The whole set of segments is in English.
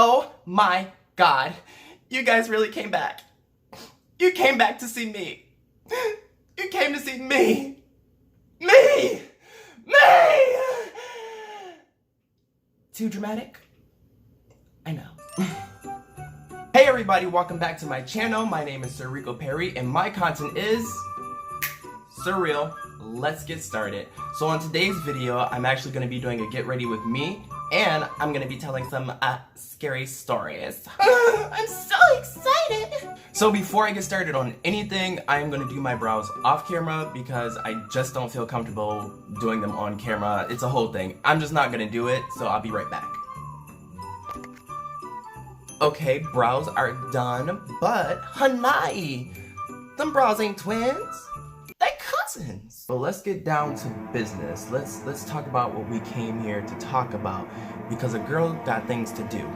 Oh my God. You guys really came back. You came back to see me. You came to see me. Me! Me! Too dramatic? I know. Hey everybody, welcome back to my channel. My name is Sir Rico Perry and my content is surreal. Let's get started. So on today's video, I'm actually going to be doing a get ready with me and I'm going to be telling some scary stories. I'm so excited! So before I get started on anything, I'm going to do my brows off camera because I just don't feel comfortable doing them on camera. It's a whole thing. I'm just not going to do it, so I'll be right back. Okay, brows are done, but Hanai, them brows ain't twins. They cousins. So let's get down to business. Let's talk about what we came here to talk about because a girl got things to do.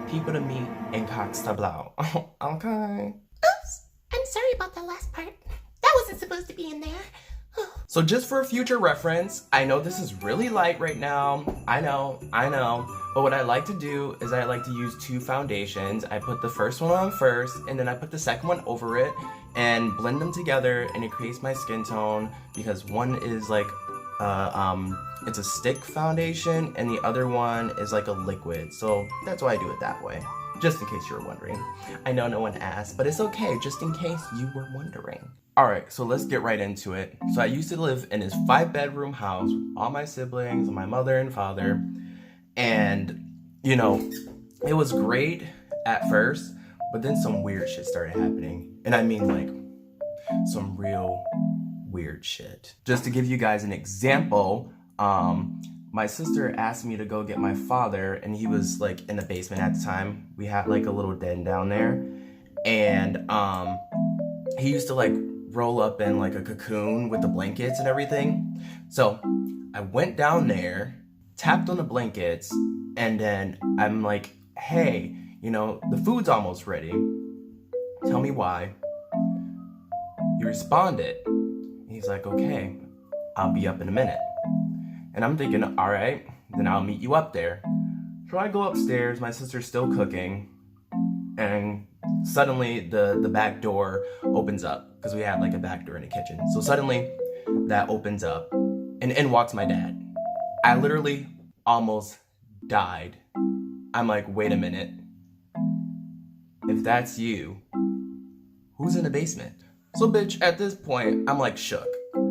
People to meet and cocks to blow. Okay. Oops, I'm sorry about that last part. That wasn't supposed to be in there. So just for future reference, I know this is really light right now. I know. But what I like to do is I like to use two foundations. I put the first one on first, and then I put the second one over it, and blend them together, and it creates my skin tone because one is like, it's a stick foundation, and the other one is like a liquid. So that's why I do it that way. Just in case you were wondering. I know no one asked, but it's okay, just in case you were wondering. Alright, so let's get right into it. So I used to live in this 5-bedroom house with all my siblings, my mother and father. And, you know, it was great at first, but then some weird shit started happening. And I mean like, some real weird shit. Just to give you guys an example, my sister asked me to go get my father, and he was like in the basement at the time. We had like a little den down there, and he used to like roll up in like a cocoon with the blankets and everything. So I went down there, tapped on the blankets, and then I'm like, hey, you know, the food's almost ready. Tell me why. He responded. He's like, okay, I'll be up in a minute. And I'm thinking, all right, then I'll meet you up there. So I go upstairs, my sister's still cooking, and suddenly the back door opens up because we had like a back door in the kitchen. So suddenly that opens up and in walks my dad. I literally almost died. I'm like, wait a minute. If that's you, who's in the basement? So bitch, at this point, I'm like shook.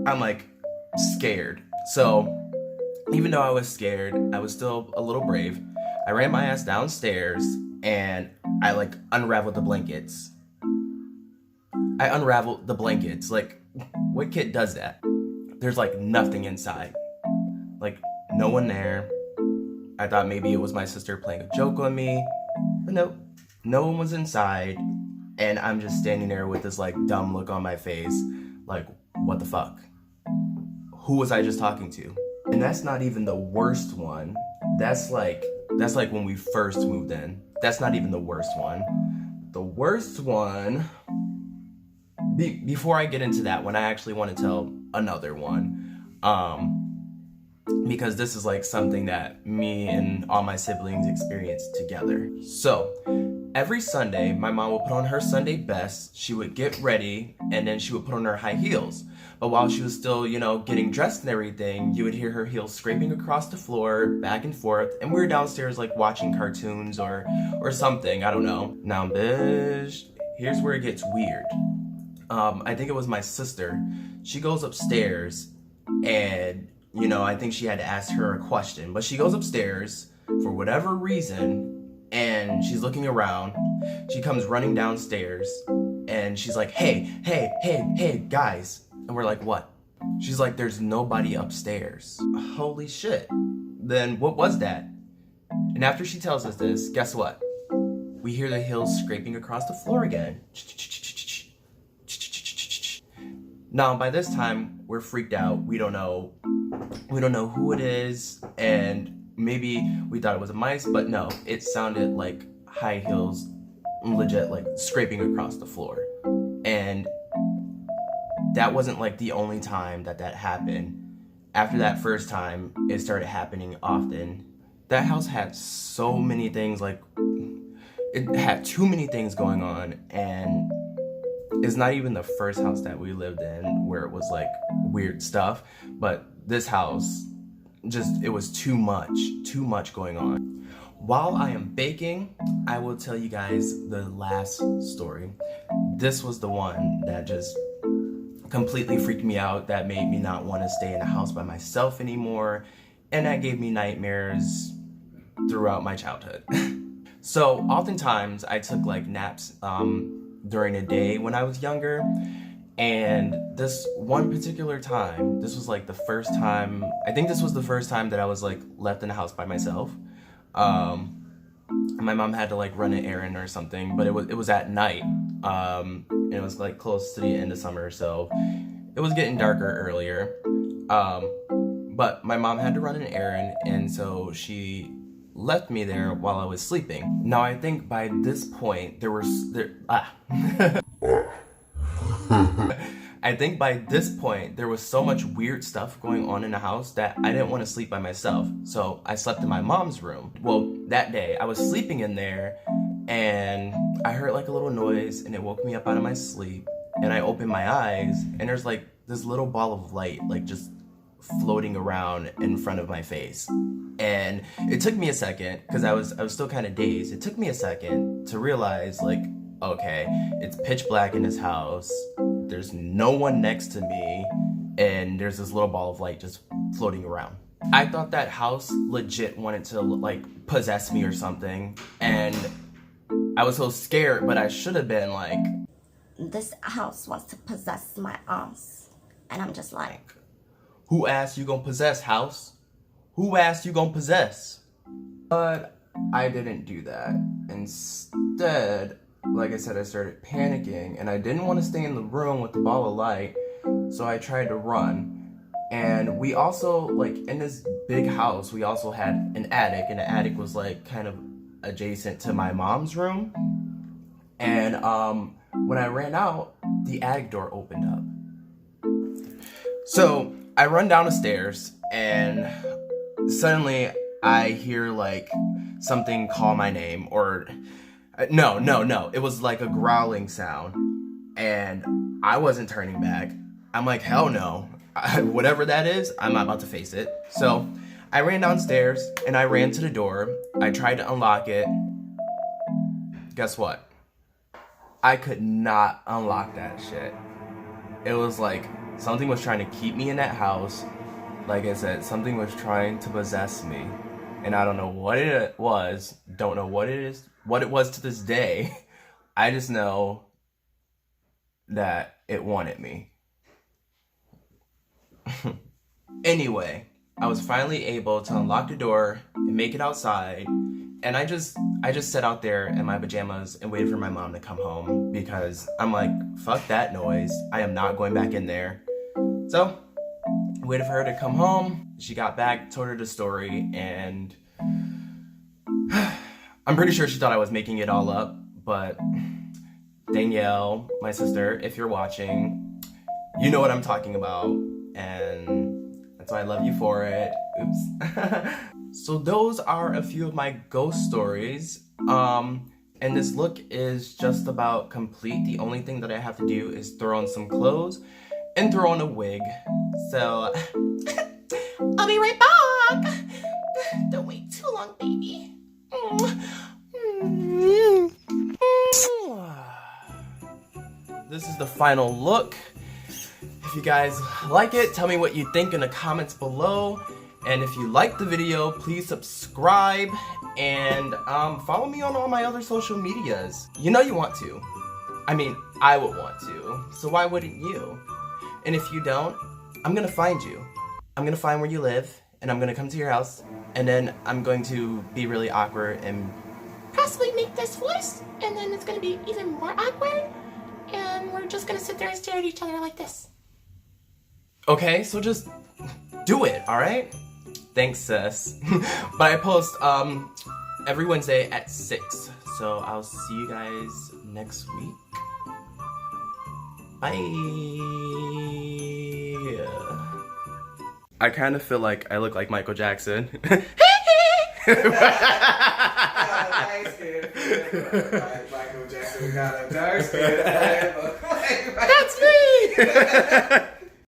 I'm like scared. So even though I was scared, I was still a little brave. I ran my ass downstairs and I like unraveled the blankets. I unraveled the blankets. Like, what kid does that? There's like nothing inside. Like, no one there. I thought maybe it was my sister playing a joke on me. But nope, no one was inside. And I'm just standing there with this like dumb look on my face. Like, what the fuck? Who was I just talking to? And that's not even the worst one. That's like when we first moved in. That's not even the worst one. The worst one, before I get into that one, I actually want to tell another one. Because this is like something that me and all my siblings experienced together. So, every Sunday, my mom would put on her Sunday best, she would get ready, and then she would put on her high heels. But while she was still, you know, getting dressed and everything, you would hear her heels scraping across the floor, back and forth, and we were downstairs like watching cartoons or something, I don't know. Now, bitch, here's where it gets weird. I think it was my sister. She goes upstairs, and, you know, I think she had to ask her a question, but she goes upstairs for whatever reason, and she's looking around. She comes running downstairs, and she's like, hey, guys. And we're like, what? She's like, there's nobody upstairs. Holy shit. Then what was that? And after she tells us this, guess what? We hear the heels scraping across the floor again. Now, by this time, we're freaked out. We don't know who it is, and maybe we thought it was a mice, but no, it sounded like high heels, legit, like scraping across the floor. And that wasn't like the only time that happened. After that first time, it started happening often. That house had so many things, like it had too many things going on, and it's not even the first house that we lived in where it was like weird stuff, but this house, just, it was too much going on. While I am baking, I will tell you guys the last story. This was the one that just completely freaked me out, that made me not want to stay in a house by myself anymore, and that gave me nightmares throughout my childhood. So oftentimes I took like naps during the day when I was younger, and this one particular time, this was like the first time, I think this was the first time that I was like left in the house by myself. My mom had to like run an errand or something, but it was at night, and it was like close to the end of summer, so it was getting darker earlier. But my mom had to run an errand, and so she left me there while I was sleeping. Now I think by this point I think by this point there was so much weird stuff going on in the house that I didn't want to sleep by myself. So I slept in my mom's room. Well, that day I was sleeping in there and I heard like a little noise and it woke me up out of my sleep, and I opened my eyes and there's like this little ball of light like just floating around in front of my face. And it took me a second, because I was still kind of dazed. It took me a second to realize, like, okay, it's pitch black in this house, there's no one next to me, and there's this little ball of light just floating around. I thought that house legit wanted to like possess me or something, and I was so scared, but I should have been like, this house wants to possess my ass. And I'm just like, who asked you gonna possess, house? Who asked you gonna possess? But I didn't do that. Instead, like I said, I started panicking, and I didn't want to stay in the room with the ball of light, so I tried to run. And we also, like, in this big house, we also had an attic, and the attic was like kind of adjacent to my mom's room. And when I ran out, the attic door opened up. So I run down the stairs, and suddenly I hear like something call my name, or no, it was like a growling sound, and I wasn't turning back. I'm like, hell no. Whatever that is, I'm not about to face it. So I ran downstairs and I ran to the door. I tried to unlock it. Guess what? I could not unlock that shit. It was like something was trying to keep me in that house. Like I said, something was trying to possess me. And I don't know what it was. Don't know what it was to this day. I just know that it wanted me. Anyway, I was finally able to unlock the door and make it outside. And I just sat out there in my pajamas and waited for my mom to come home, because I'm like, fuck that noise. I am not going back in there. So I waited for her to come home. She got back, told her the story, and I'm pretty sure she thought I was making it all up. But Danielle, my sister, if you're watching, you know what I'm talking about, and that's why I love you for it. Oops. So those are a few of my ghost stories. And this look is just about complete. The only thing that I have to do is throw on some clothes and throw on a wig. So I'll be right back. Don't wait too long, baby. This is the final look. If you guys like it, tell me what you think in the comments below. And if you like the video, please subscribe and follow me on all my other social medias. You know you want to. I mean, I would want to. So why wouldn't you? And if you don't, I'm gonna find you. I'm gonna find where you live, and I'm gonna come to your house, and then I'm going to be really awkward and Possibly make this voice, and then it's gonna be even more awkward, and we're just gonna sit there and stare at each other like this. okay, so just do it, alright? Thanks, sis. But I post every Wednesday at 6. So I'll see you guys next week. Bye. I kind of feel like I look like Michael Jackson. Light skin forever. Like Michael Jackson got a dark skin forever. That's me!